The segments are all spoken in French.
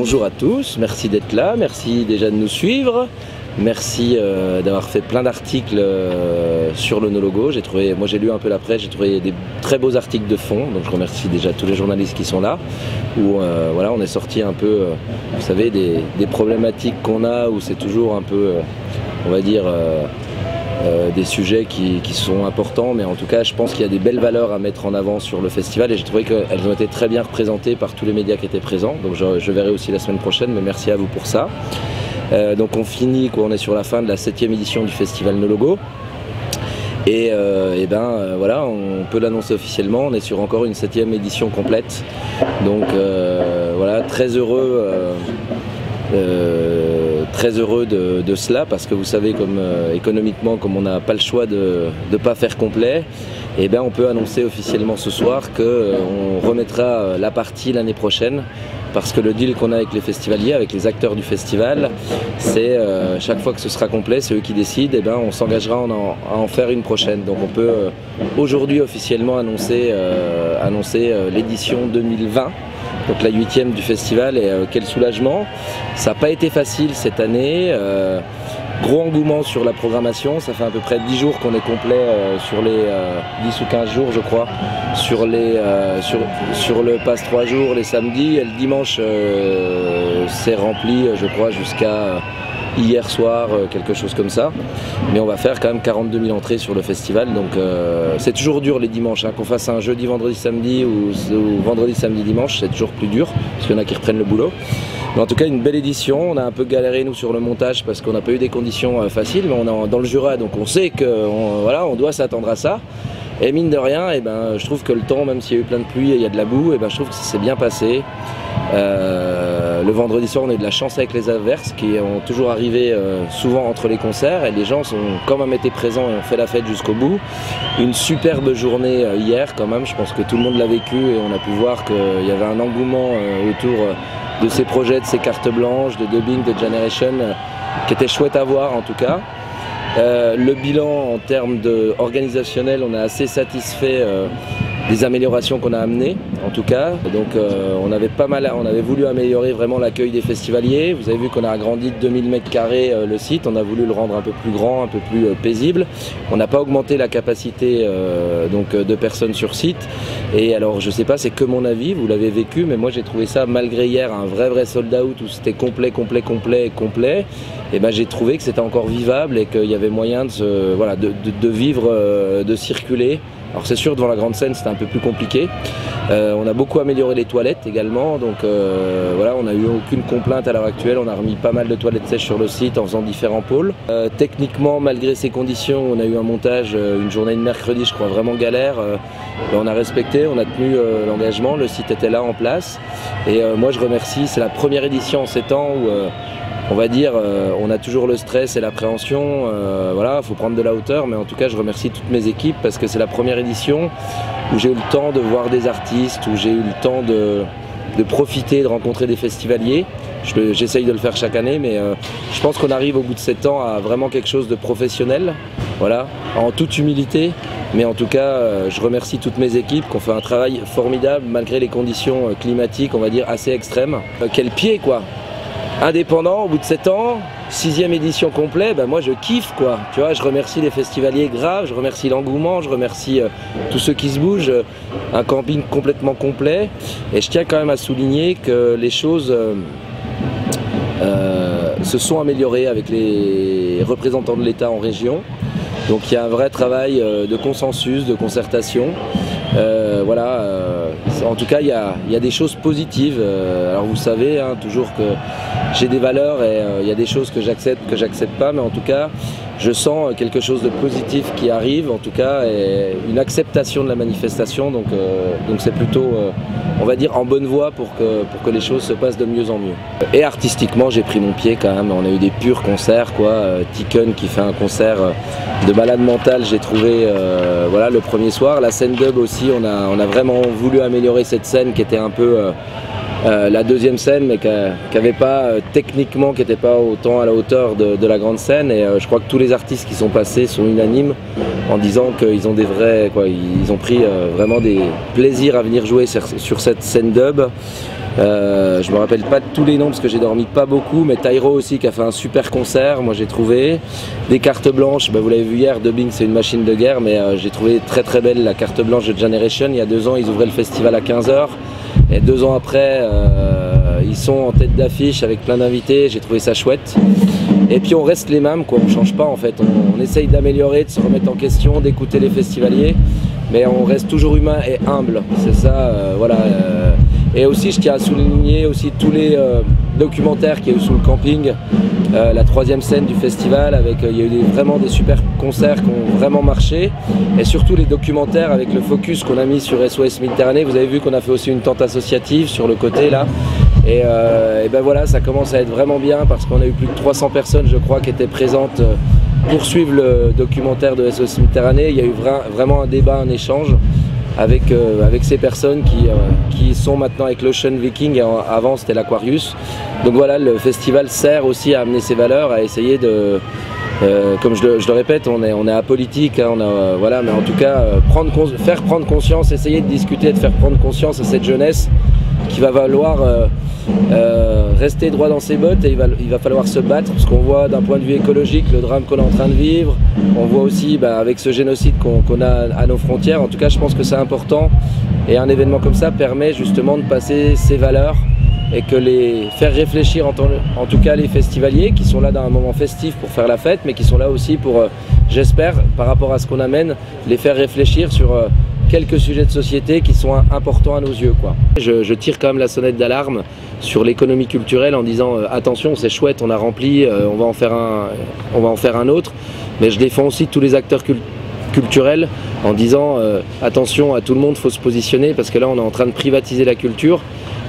Bonjour à tous, merci d'être là, merci déjà de nous suivre, merci d'avoir fait plein d'articles sur le No-Logo. Moi j'ai lu un peu la presse, j'ai trouvé des très beaux articles de fond, donc je remercie déjà tous les journalistes qui sont là, où voilà, on est sorti un peu, vous savez, des problématiques qu'on a, où c'est toujours un peu, on va dire, des sujets qui sont importants, mais en tout cas je pense qu'il y a des belles valeurs à mettre en avant sur le festival et j'ai trouvé qu'elles ont été très bien représentées par tous les médias qui étaient présents, donc je verrai aussi la semaine prochaine, mais merci à vous pour ça. Donc on finit, on est sur la fin de la 7e édition du festival No-Logo et voilà, on peut l'annoncer officiellement, on est sur encore une 7e édition complète, donc voilà, très heureux de cela, parce que vous savez, comme économiquement, comme on n'a pas le choix de ne pas faire complet, et on peut annoncer officiellement ce soir qu'on remettra la partie l'année prochaine, parce que le deal qu'on a avec les festivaliers, avec les acteurs du festival, c'est chaque fois que ce sera complet, c'est eux qui décident, on s'engagera à en faire une prochaine. Donc on peut aujourd'hui officiellement annoncer l'édition 2020. Donc la 8e du festival, et quel soulagement. Ça n'a pas été facile cette année, gros engouement sur la programmation, ça fait à peu près 10 jours qu'on est complet sur les 10 ou 15 jours je crois, sur le pass 3 jours les samedis, et le dimanche c'est rempli je crois jusqu'à hier soir, quelque chose comme ça, mais on va faire quand même 42 000 entrées sur le festival, donc c'est toujours dur les dimanches, qu'on fasse un jeudi, vendredi, samedi ou vendredi, samedi, dimanche, c'est toujours plus dur, parce qu'il y en a qui reprennent le boulot. Mais en tout cas une belle édition, on a un peu galéré nous sur le montage parce qu'on n'a pas eu des conditions faciles, mais on est dans le Jura, donc on sait qu'on voilà, on doit s'attendre à ça. Et mine de rien, je trouve que le temps, même s'il y a eu plein de pluie et il y a de la boue, je trouve que ça s'est bien passé. Le vendredi soir, on a eu de la chance avec les averses qui ont toujours arrivé souvent entre les concerts, et les gens sont quand même été présents et ont fait la fête jusqu'au bout. Une superbe journée hier quand même, je pense que tout le monde l'a vécu, et on a pu voir qu'il y avait un engouement autour de ces projets, de ces cartes blanches, de dubbing, de Generation, qui était chouette à voir en tout cas. Le bilan en termes organisationnel, on est assez satisfait des améliorations qu'on a amenées en tout cas. Donc on avait voulu améliorer vraiment l'accueil des festivaliers. Vous avez vu qu'on a agrandi de 2000 m² le site, on a voulu le rendre un peu plus grand, un peu plus paisible. On n'a pas augmenté la capacité de personnes sur site. Et alors je sais pas, c'est que mon avis, vous l'avez vécu, mais moi j'ai trouvé ça, malgré hier un vrai sold out où c'était complet, et j'ai trouvé que c'était encore vivable et qu'il y avait moyen de vivre, de circuler. Alors c'est sûr, devant la grande scène c'était un peu plus compliqué. On a beaucoup amélioré les toilettes également, donc voilà, on n'a eu aucune complainte à l'heure actuelle. On a remis pas mal de toilettes sèches sur le site en faisant différents pôles. Techniquement, malgré ces conditions, on a eu un montage, une journée de mercredi je crois vraiment galère. On a respecté, on a tenu l'engagement, le site était là en place. Et moi je remercie, c'est la première édition en 7 ans où on va dire, on a toujours le stress et l'appréhension, voilà, il faut prendre de la hauteur, mais en tout cas je remercie toutes mes équipes parce que c'est la première édition où j'ai eu le temps de voir des artistes, où j'ai eu le temps de profiter, de rencontrer des festivaliers. J'essaye de le faire chaque année, mais je pense qu'on arrive au bout de 7 ans à vraiment quelque chose de professionnel, voilà, en toute humilité. Mais en tout cas, je remercie toutes mes équipes qui ont fait un travail formidable malgré les conditions climatiques, on va dire, assez extrêmes. Quel pied quoi! Indépendant au bout de 7 ans, 6e édition complète, moi je kiffe quoi, tu vois, je remercie les festivaliers grave, je remercie l'engouement, je remercie tous ceux qui se bougent, un camping complètement complet, et je tiens quand même à souligner que les choses se sont améliorées avec les représentants de l'État en région, donc il y a un vrai travail de consensus, de concertation. Voilà, en tout cas il y a des choses positives. Alors vous savez toujours que j'ai des valeurs et il y a des choses que j'accepte pas, mais en tout cas je sens quelque chose de positif qui arrive, en tout cas, et une acceptation de la manifestation, donc c'est plutôt, on va dire, en bonne voie pour que les choses se passent de mieux en mieux. Et artistiquement j'ai pris mon pied quand même, on a eu des purs concerts quoi, Tiken qui fait un concert de malade mental, j'ai trouvé voilà, le premier soir. La scène dub aussi, on a vraiment voulu améliorer cette scène qui était un peu la deuxième scène, mais qui n'avait pas techniquement, qui n'était pas autant à la hauteur de la grande scène, et je crois que tous les artistes qui sont passés sont unanimes en disant qu'ils ont ils ont pris vraiment des plaisirs à venir jouer sur cette scène dub. Je me rappelle pas de tous les noms parce que j'ai dormi pas beaucoup, mais Tyro aussi qui a fait un super concert, moi j'ai trouvé. Des cartes blanches, vous l'avez vu hier, Dubbing c'est une machine de guerre, mais j'ai trouvé très très belle la carte blanche de Generation. Il y a 2 ans ils ouvraient le festival à 15 h et 2 ans après ils sont en tête d'affiche avec plein d'invités, j'ai trouvé ça chouette. Et puis on reste les mêmes, quoi, on change pas en fait, on essaye d'améliorer, de se remettre en question, d'écouter les festivaliers, mais on reste toujours humain et humble, c'est ça, voilà. Et aussi je tiens à souligner aussi tous les documentaires qu'il y a eu sous le camping, la 3e scène du festival, avec il y a eu vraiment des super concerts qui ont vraiment marché, et surtout les documentaires avec le focus qu'on a mis sur SOS Méditerranée. Vous avez vu qu'on a fait aussi une tente associative sur le côté là. Et ben voilà, ça commence à être vraiment bien parce qu'on a eu plus de 300 personnes, je crois, qui étaient présentes pour suivre le documentaire de SOS Méditerranée. Il y a eu vraiment un débat, un échange avec ces personnes qui sont maintenant avec l'Ocean Viking, et avant c'était l'Aquarius. Donc voilà, le festival sert aussi à amener ses valeurs, à essayer de... comme je le répète, on est apolitique, hein, voilà, mais en tout cas, faire prendre conscience, essayer de discuter, de faire prendre conscience à cette jeunesse qui va falloir rester droit dans ses bottes, et il va falloir se battre, parce qu'on voit d'un point de vue écologique le drame qu'on est en train de vivre. On voit aussi avec ce génocide qu'on a à nos frontières. En tout cas, je pense que c'est important, et un événement comme ça permet justement de passer ces valeurs et que faire réfléchir en tout cas les festivaliers qui sont là dans un moment festif pour faire la fête, mais qui sont là aussi pour, j'espère, par rapport à ce qu'on amène, les faire réfléchir sur quelques sujets de société qui sont importants à nos yeux, quoi. Je tire quand même la sonnette d'alarme sur l'économie culturelle en disant attention, c'est chouette, on a rempli, on va en faire un autre, mais je défends aussi tous les acteurs culturels en disant attention à tout le monde, il faut se positionner, parce que là on est en train de privatiser la culture.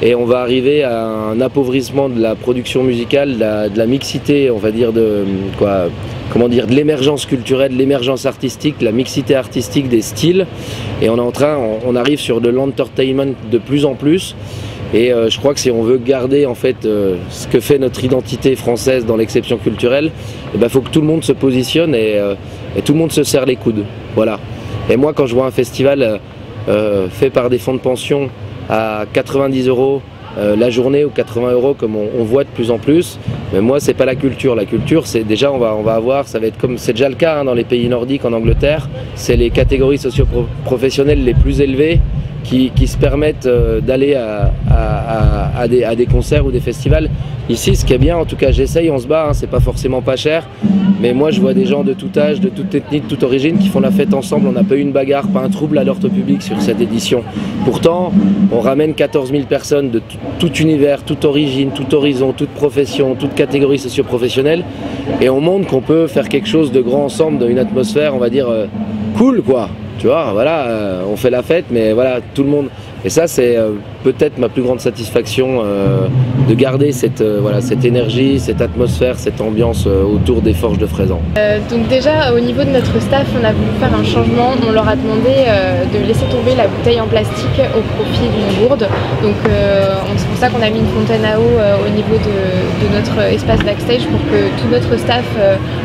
Et on va arriver à un appauvrissement de la production musicale, de la mixité, on va dire, de l'émergence culturelle, de l'émergence artistique, de la mixité artistique des styles. Et on arrive sur de l'entertainment de plus en plus. Et je crois que si on veut garder en fait ce que fait notre identité française dans l'exception culturelle, il faut que tout le monde se positionne et tout le monde se serre les coudes. Voilà. Et moi, quand je vois un festival fait par des fonds de pension à 90 € la journée ou 80 € comme on voit de plus en plus, mais moi c'est pas la culture. La culture, c'est déjà on va avoir, ça va être comme c'est déjà le cas hein, dans les pays nordiques, en Angleterre, c'est les catégories socio-professionnelles les plus élevées qui se permettent d'aller à des concerts ou des festivals. Ici, ce qui est bien, en tout cas j'essaye, on se bat, hein, c'est pas forcément pas cher, mais moi je vois des gens de tout âge, de toute ethnie, de toute origine qui font la fête ensemble. On n'a pas eu une bagarre, pas un trouble à l'ordre public sur cette édition. Pourtant, on ramène 14 000 personnes de tout univers, toute origine, tout horizon, toute profession, toute catégorie socio-professionnelle, et on montre qu'on peut faire quelque chose de grand ensemble, dans une atmosphère, on va dire, cool quoi. Tu vois, voilà, on fait la fête, mais voilà, tout le monde... Et ça, c'est peut-être ma plus grande satisfaction, de garder cette énergie, cette atmosphère, cette ambiance autour des Forges de Fraisans. Donc déjà, au niveau de notre staff, on a voulu faire un changement. On leur a demandé de laisser tomber la bouteille en plastique au profit d'une gourde. Donc c'est pour ça qu'on a mis une fontaine à eau au niveau de notre espace backstage, pour que tout notre staff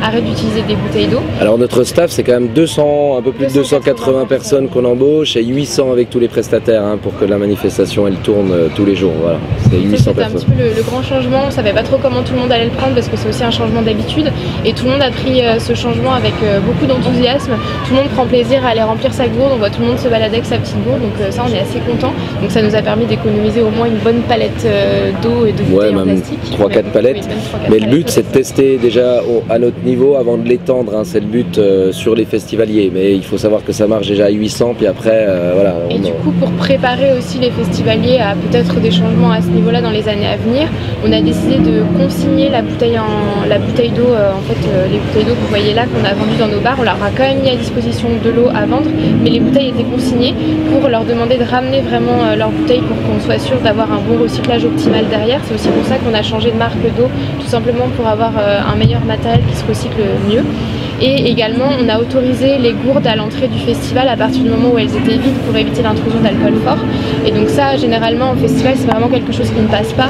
arrête d'utiliser des bouteilles d'eau. Alors notre staff, c'est quand même 200, un peu plus de 280 personnes qu'on embauche, et 800 avec tous les prestataires, hein, pour que la manifestation elle tourne tous les jours. Voilà, c'est 800 personnes. C'est un petit peu le grand changement. On ne savait pas trop comment tout le monde allait le prendre, parce que c'est aussi un changement d'habitude, et tout le monde a pris ce changement avec beaucoup d'enthousiasme. Tout le monde prend plaisir à aller remplir sa gourde. On voit tout le monde se balader avec sa petite gourde, donc ça on est assez content. Donc ça nous a permis d'économiser au moins une bonne palette d'eau et de bouteilles en plastique. 3-4 palettes. Oui, mais le but c'est de tester déjà à notre niveau avant de l'étendre, hein. C'est le but sur les festivaliers, mais il faut savoir que ça marche déjà à 800, puis après voilà. Et du coup, pour préparer aussi les festivaliers à peut-être des changements à ce niveau-là dans les années à venir, on a décidé de consigner la bouteille d'eau, en fait les bouteilles d'eau que vous voyez là, qu'on a vendues dans nos bars. On leur a quand même mis à disposition de l'eau à vendre, mais les bouteilles étaient consignées, pour leur demander de ramener vraiment leurs bouteilles, pour qu'on soit sûr d'avoir un bon recyclage optimal derrière. C'est aussi pour ça qu'on a changé de marque d'eau, tout simplement pour avoir un meilleur matériel qui se recycle mieux. Et également, on a autorisé les gourdes à l'entrée du festival à partir du moment où elles étaient vides, pour éviter l'intrusion d'alcool fort. Et donc ça, généralement, au festival, c'est vraiment quelque chose qui ne passe pas.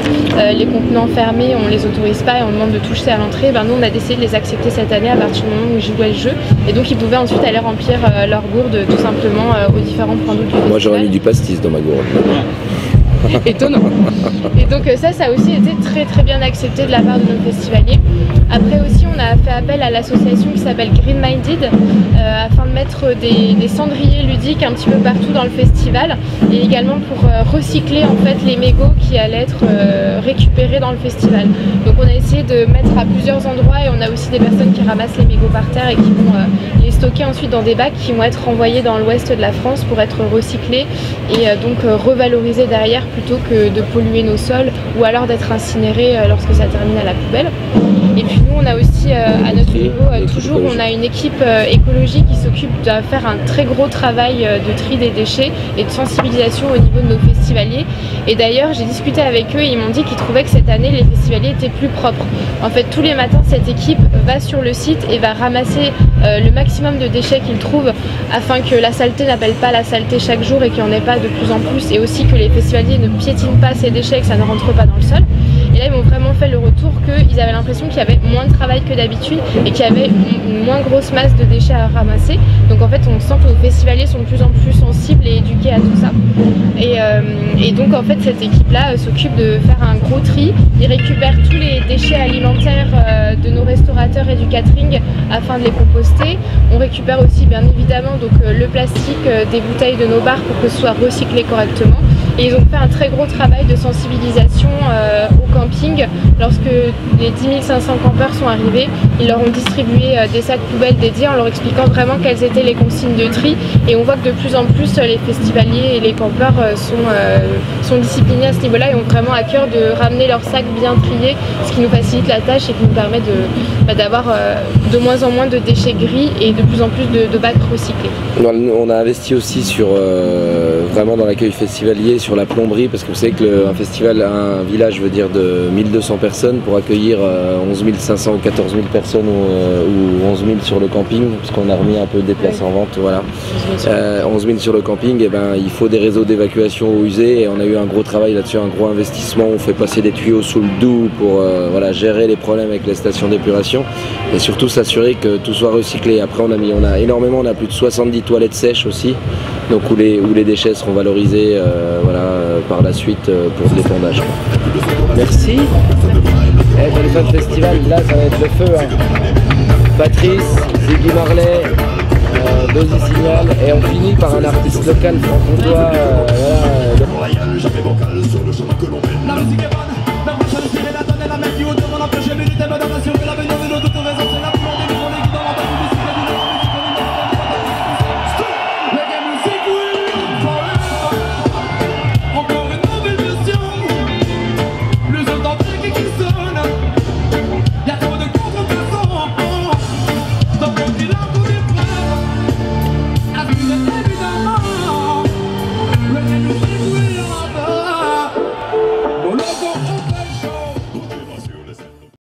Les contenants fermés, on les autorise pas et on demande de toucher à l'entrée. Nous, on a décidé de les accepter cette année à partir du moment où ils jouaient le jeu. Et donc, ils pouvaient ensuite aller remplir leurs gourdes tout simplement aux différents points d'eau du festival. Moi, j'aurais mis du pastis dans ma gourde. étonnant. Et donc ça a aussi été très très bien accepté de la part de nos festivaliers. Après aussi, on a fait appel à l'association qui s'appelle Green Minded afin de mettre des cendriers ludiques un petit peu partout dans le festival et également pour recycler en fait les mégots qui allaient être récupérés dans le festival. Donc on a essayé de mettre à plusieurs endroits et on a aussi des personnes qui ramassent les mégots par terre et qui vont les stocker ensuite dans des bacs qui vont être envoyés dans l'ouest de la France pour être recyclés et donc revalorisés derrière plutôt que de polluer nos sols ou alors d'être incinérés lorsque ça termine à la poubelle. Et puis nous on a aussi à notre niveau toujours on a une équipe écologique qui s'occupe de faire un très gros travail de tri des déchets et de sensibilisation au niveau de nos festivaliers. Et d'ailleurs j'ai discuté avec eux et ils m'ont dit qu'ils trouvaient que cette année les festivaliers étaient plus propres. En fait tous les matins cette équipe va sur le site et va ramasser le maximum de déchets qu'ils trouvent afin que la saleté n'appelle pas la saleté chaque jour et qu'il n'y en ait pas de plus en plus et aussi que les festivaliers ne piétinent pas ces déchets et que ça ne rentre pas dans le sol. Et là ils m'ont vraiment fait le retour qu'ils avaient l'impression qu'il y avait moins de travail que d'habitude et qu'il y avait une moins grosse masse de déchets à ramasser. Donc en fait on sent que nos festivaliers sont de plus en plus sensibles et éduqués à tout ça. Et donc en fait cette équipe là s'occupe de faire un gros tri. Ils récupèrent tous les déchets alimentaires de nos restaurateurs et du catering afin de les composter. On récupère aussi bien évidemment donc, le plastique des bouteilles de nos bars pour que ce soit recyclé correctement. Et ils ont fait un très gros travail de sensibilisation au camping. Lorsque les 10 500 campeurs sont arrivés, ils leur ont distribué des sacs poubelles dédiés en leur expliquant vraiment quelles étaient les consignes de tri. Et on voit que de plus en plus les festivaliers et les campeurs sont disciplinés à ce niveau-là et ont vraiment à cœur de ramener leurs sacs bien triés, ce qui nous facilite la tâche et qui nous permet d'avoir de moins en moins de déchets gris et de plus en plus de bacs recyclés. On a investi aussi sur vraiment dans l'accueil festivalier, sur la plomberie, parce que vous savez qu'un festival, un village veut dire de 1200 personnes pour accueillir 11 500 ou 14 000 personnes ou 11 000 sur le camping, parce qu'on a remis un peu des places en vente, voilà. 11 000 sur le camping, et ben, il faut des réseaux d'évacuation eau usée et on a eu un gros travail là-dessus, un gros investissement. On fait passer des tuyaux sous le Doubs pour voilà, gérer les problèmes avec les stations d'épuration et surtout s'assurer que tout soit recyclé. Après on a plus de 70 toilettes sèches aussi, donc où les déchets seront valorisés voilà, par la suite pour le dépondage. Merci. Pour les fins de festival, là ça va être le feu. Hein. Patrice, Ziggy Marley, Dozy Signal, et on finit par un artiste local franc-comtois. La musique est bonne, la marche à la donne, la mec qui au devant la plage, j'ai vu du thème dans la sur la